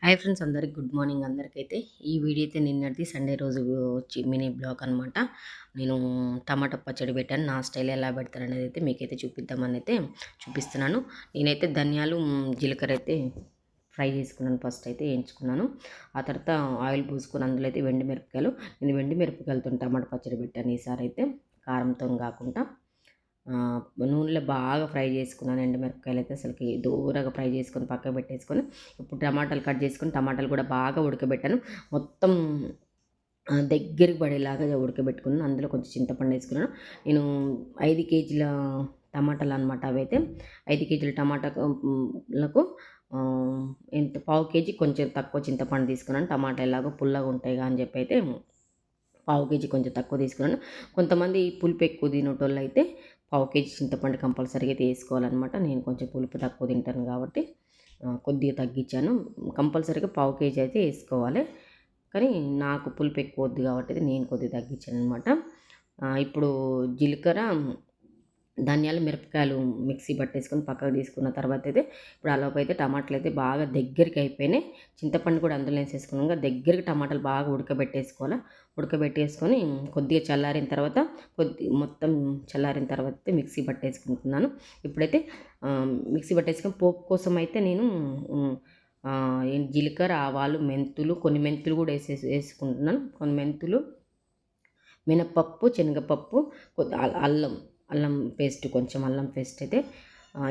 Hi friends, అందరికి good morning. అందరికైతే ఈ video అయితే నిన్నటిది సండే రోజు వచ్చి మినీ బ్లాగ్ అనమాట. నేను టమాటా పచ్చడి పెట్టాను. నా స్టైల్ ఎలా పెడతారనేది అయితే మీకైతే చూపిద్దామని అయితే చూపిస్తున్నాను. నేనైతే ధనియాలు జీలకర్ర అయితే ఫ్రై చేసుకున్నాను. ఫస్ట్ అయితే వేయించుకున్నాను. ఆ తర్వాత ఆయిల్ పూసుకొని అందులో అయితే వెండి మిరపకాయలు, నేను వెండి మిరపకాయలతో టమాటా పచ్చడి పెట్టాను. ఈసారి అయితే కారంతో కాకుండా నూనెలో బాగా ఫ్రై చేసుకున్నాను. ఎండుమిరపకాయలు అయితే అసలుకి దూరగా ఫ్రై చేసుకొని పక్కకు పెట్టేసుకొని, ఇప్పుడు టమాటాలు కట్ చేసుకొని టమాటాలు కూడా బాగా ఉడకబెట్టాను. మొత్తం దగ్గరికి పడేలాగా ఉడకబెట్టుకున్నాను. అందులో కొంచెం చింతపండు వేసుకున్నాను. నేను 5 కేజీల టమాటాలు అనమాట. అవి అయితే 5 కేజీల టమాటాలకు ఎంత పావు కేజీ కొంచెం తక్కువ చింతపండు తీసుకున్నాను. టమాటా ఎలాగో పుల్లగా ఉంటాయి అని చెప్పి అయితే పావు కేజీ కొంచెం తక్కువ తీసుకున్నాను. కొంతమంది పులుపు ఎక్కువ తినేటోళ్ళు అయితే పావు కేజీ చింతపండు కంపల్సరీగా అయితే వేసుకోవాలన్నమాట. నేను కొంచెం పులుపు తక్కువ తింటాను కాబట్టి కొద్దిగా తగ్గించాను. కంపల్సరీగా పావు కేజీ అయితే వేసుకోవాలి. కానీ నాకు పులుపు ఎక్కువ వద్దు కాబట్టి నేను కొద్దిగా తగ్గించాను అనమాట. ఇప్పుడు జీలకర్ర, ధనియాలు, మిరపకాయలు మిక్సీ పట్టేసుకొని పక్కకు తీసుకున్న తర్వాత అయితే ఇప్పుడు అలాగైతే అయితే టమాటాలు అయితే బాగా దగ్గరికి అయిపోయినాయి. చింతపండు కూడా అందులో వేసేసుకున్నాక దగ్గరికి టమాటాలు బాగా ఉడకబెట్టేసుకోవాలి. ఉడకబెట్టేసుకొని కొద్దిగా చల్లారిన తర్వాత మొత్తం చల్లారిన తర్వాత అయితే మిక్సీ పట్టేసుకుంటున్నాను. ఇప్పుడైతే మిక్సీ పట్టేసుకొని పోపు కోసం అయితే నేను జీలకర్ర, ఆవాలు, మెంతులు, కొన్ని మెంతులు కూడా వేసుకుంటున్నాను. కొన్ని మెంతులు, మినపప్పు, శనగపప్పు, అల్లం అల్లం పేస్ట్, కొంచెం అల్లం పేస్ట్ అయితే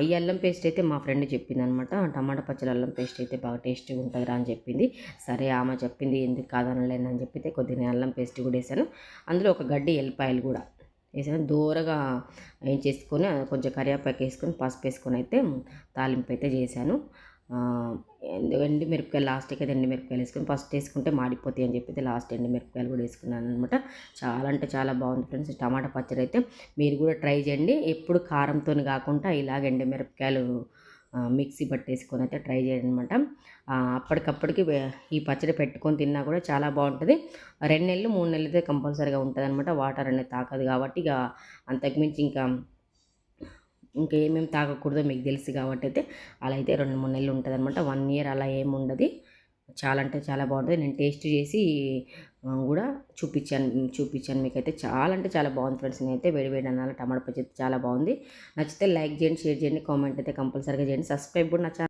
ఈ అల్లం పేస్ట్ అయితే మా ఫ్రెండ్ చెప్పిందనమాట. టమాటా పచ్చడి అల్లం పేస్ట్ అయితే బాగా టేస్టీగా ఉంటుందిరా అని చెప్పింది. సరే ఆమె చెప్పింది ఎందుకు కాదనలేను అని చెప్పితే కొద్దిగా అల్లం పేస్ట్ కూడా వేసాను. అందులో ఒక గడ్డి ఎల్లిపాయలు కూడా వేసాను. దూరగా ఏం చేసుకొని కొంచెం కరివేపాకు వేసుకొని పసుపు వేసుకొని అయితే తాలింపు అయితే చేశాను. ఎండు మిరపకాయలు లాస్ట్కి అయితే ఎండు మిరపకాయలు వేసుకొని, ఫస్ట్ వేసుకుంటే మాడిపోతాయి అని చెప్పి లాస్ట్ ఎండు మిరపకాయలు కూడా వేసుకున్నాను అనమాట. చాలా అంటే చాలా బాగుంది ఫ్రెండ్స్. టమాటా పచ్చడి అయితే మీరు కూడా ట్రై చేయండి. ఎప్పుడు కారంతో కాకుండా ఇలాగ ఎండు మిరపకాయలు మిక్సీ పట్టేసుకొని అయితే ట్రై చేయండి అనమాట. అప్పటికప్పటికి ఈ పచ్చడి పెట్టుకొని తిన్నా కూడా చాలా బాగుంటుంది. 2 నెలలు 3 నెలలు అయితే కంపల్సరీగా ఉంటుంది అనమాట. వాటర్ అనేది తాకదు కాబట్టి ఇక అంతకుమించి ఇంకేమేమి తాగకూడదో మీకు తెలుసు కాబట్టి అయితే అలా అయితే 2-3 నెలలు ఉంటుంది అనమాట. 1 ఇయర్ అలా ఏమి ఉండదు. చాలా అంటే చాలా బాగుంటుంది. నేను టేస్ట్ చేసి కూడా చూపించాను మీకైతే. చాలా అంటే చాలా బాగుంది ఫ్రెండ్స్. నేనైతే వేడి అన్నాను టమాటా పచ్చడి చాలా బాగుంది. నచ్చితే లైక్ చేయండి, షేర్ చేయండి, కామెంట్ అయితే కంపల్సరీగా చేయండి. సబ్స్క్రైబ్ కూడా నా